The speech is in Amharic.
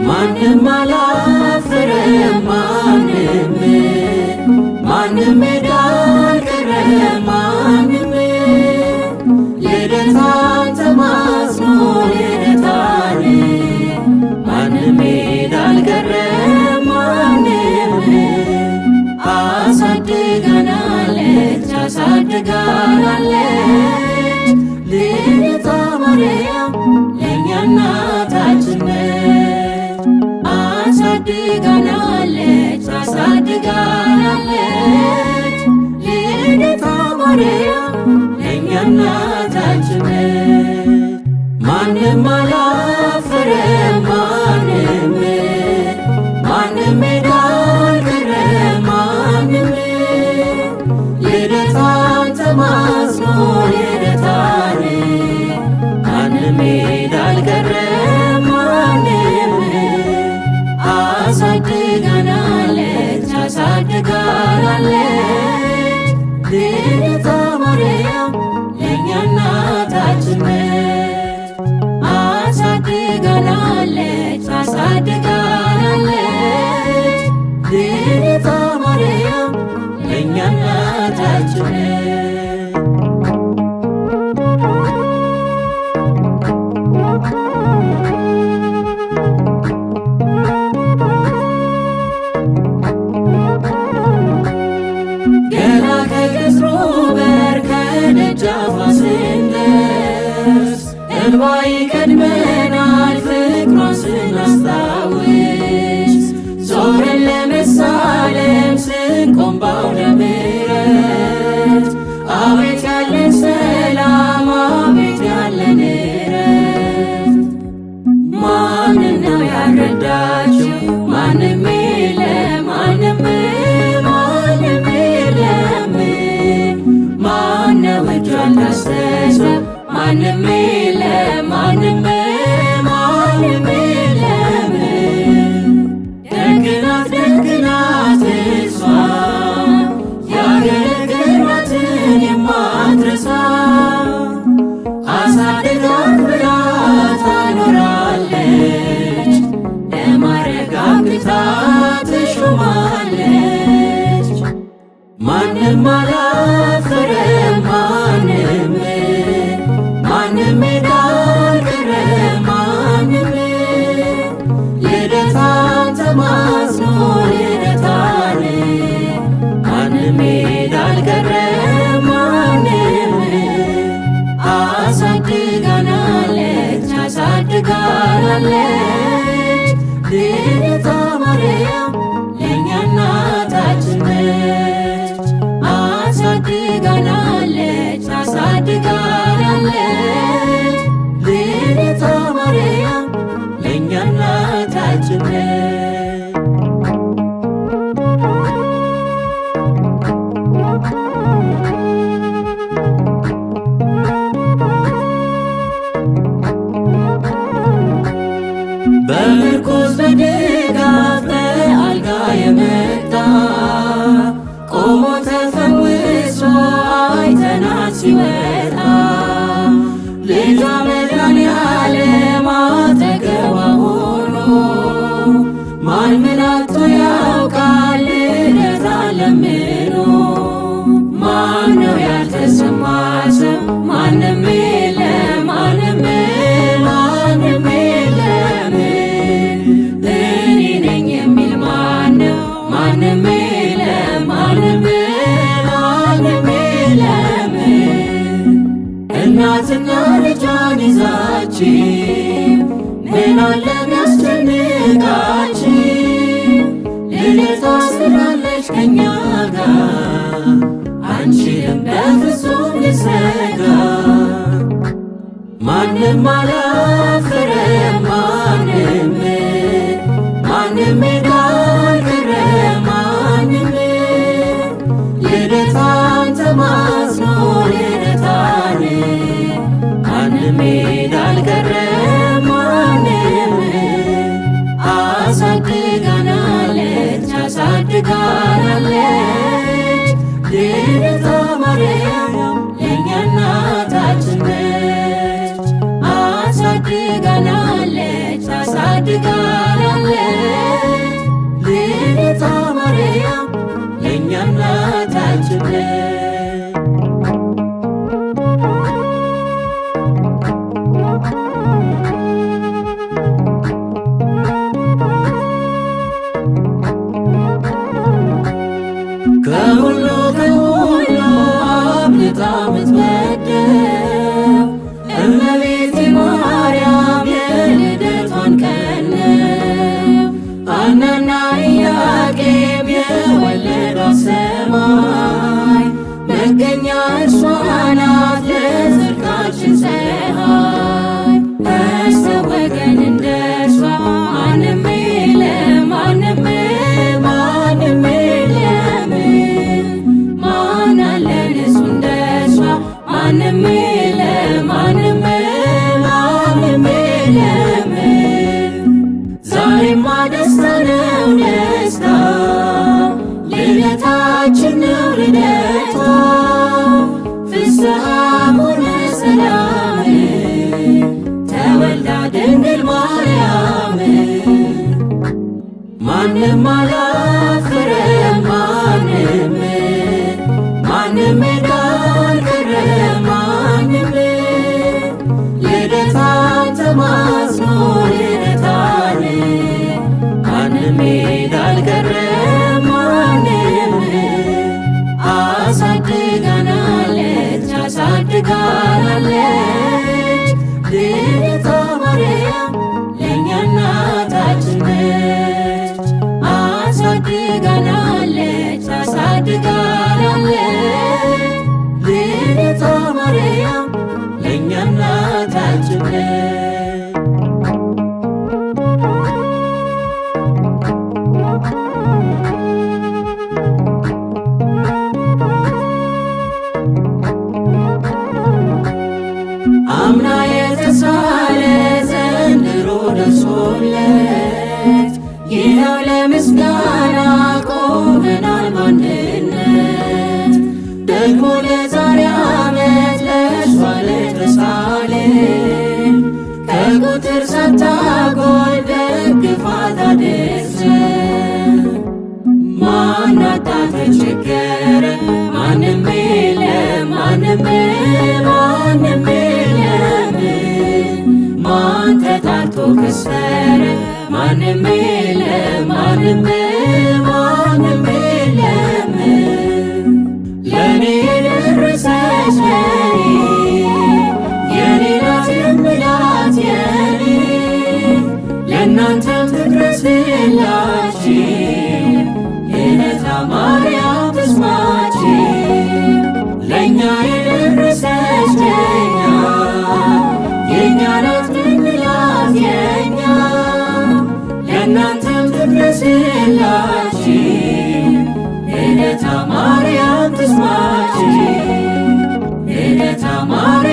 ማንም አላፈረም ማንም ሜዳ አልቀረ ማንም ልደታን ተማጽኖ ልደታን ማንም ሜዳ አልቀረ ማንም አሳድጋናለች ልደታ ማርያም ለእኛ እናታችን ነች። አሳድጋናለች ልደታ ማርያም ለእኛ እናታችን ነች። ማንም አላፈረም ማንም ሜዳ አልቀረ ማንም ልደታን ተማጽኖ ልደታን ማንም ሜዳ አልቀረ ማንም አሳድጋናለች ልደታ ማርያም ለእኛ እናታችን ነች። አሳድጋናለች ልደታ ማርያም ለእኛ እናታችን ነች። ገና ከቅጥሩ በር ከደጃፏ ስንደርስ እንባ ይቀድመናል ፍቅሯን ስናስታውስ ዞረን ለመሳለም ስንቆም በአውደ ምሕረት አቤት ያለን ሰላም አቤት ያለን እረፍት። ማንን ነው ያልረዳችው? ማንም የለም ማንም የለም። ማነው እጇን ዳሰሰ? ማንም የለም ማንም የለም። ደግናት እሷ ያገለገሏትን የማትረሳ አሳድጋት ብላ ታኖራለች ለማዕረግ አብቅታ ትሾማለች። ማንም አላፈረም ማንም ሜዳ አልቀረ ማንም ልደታን ተማጽኖ ልደታን ማንም ሜዳ አልቀረ ማንም አሳድጋናለች ልደታ ማርያም ለእኛ እናታችን ነች። አሳድጋናለች ልደታ ማርያም ለእኛ እናታችን ነች። በምርኩዝ በድጋፍ በአልጋ የመጣ ቆሞ ተፈውሶ አይተናት ሲወጣ ልጇ መድኃኔዓለም አጠገቧ ሆኖ ማን ምን አጥቶ ያውቃል ልደታን ለምኖ። ማነው ያልተሰማ ሰው? ማንም የለም ማንም የለም። እኔ ነኝ የሚል ማነው? ማንም የለም ማንም የለም። እናትና ልጇን ይዛችሁ ምን አለ ቢያስጨንቃችሁ ልደታ ስላለች ከእኛ ጋር አንችልም በፍጹም ልንሰጋ። ማንም አላፈረም ማንም ሜዳ አልቀረ ማንም ልደታን ተማጽኖ ልደታን ማንም ሄድ አልቀረም ማንም አሳድጋናለች አሳድጋናለች ልደታ ማርያም ለእኛ እናታችን ነች። አሳድጋናለች አሳድጋናለች ልደታ ማርያም ለእኛ እናታችን ነች። ከሁሉ አብልጣ ምትወደው እመቤቴ ማርያም የልደቷን ቀን ነው። ሐናና ኢያቄም የወለዷት ሰማይ መገኛ እርሷ ናት ለጽድቃችን ፀሐይ። ከሰወገን እንደርሷ ማንም የለም ማንም ማንም የለም ማን አለን እሱ እንደርሷ ማንም የለም ማንም ማንም የለም። ዛሬማ ደስታ ነው ደስታ ልደታችን ነው ልደቷ ፍስሐ ሆነ ሰላም ተወልዳ ድንግል ማርያም። ማንም አላፈረም ማንም ማንም ሄድ አልቀረም ማንም ልደታን ተማጽኖ ልደታን ማንም ሄድ አልቀረም ማንም አሳድጋናለች አሳድጋናለች ልደታ ማርያም ለእኛ እናታችን ነች። አሳድጋናለች አሳድጋናለች ልደታ ማርያም ለእኛ እናታችን ነች። አምና የተሳለ ዘንድሮ ደርሶለት ይኸው ለምስጋና ቆመናል በአንድነት። ደግሞ ለዛሬ ዓመት ለእርሷ ለተሳለ ከቁጥር ሳታጎል ደግፋት አድርሰን። ማን አጣ ተቸገረ ማንም የለም ማንም ማንም የለም ማን ተጣርቶ ከሰረ ማንም የለም ማንም ማንም የለም። ለኔ የደረሰች ለኔ የኔ ናት የምላት የኔ ለእናንተም ትድረስላችሁ ልደታ ማርያም ትስማችሁ። ለእኛ የደረሰች ለእኛ የእኛ ናት ምንላት የእኛ ለእናንተም ትድረስላችሁ ልደታ ማርያም ትስማችሁ ልደታ ማርያም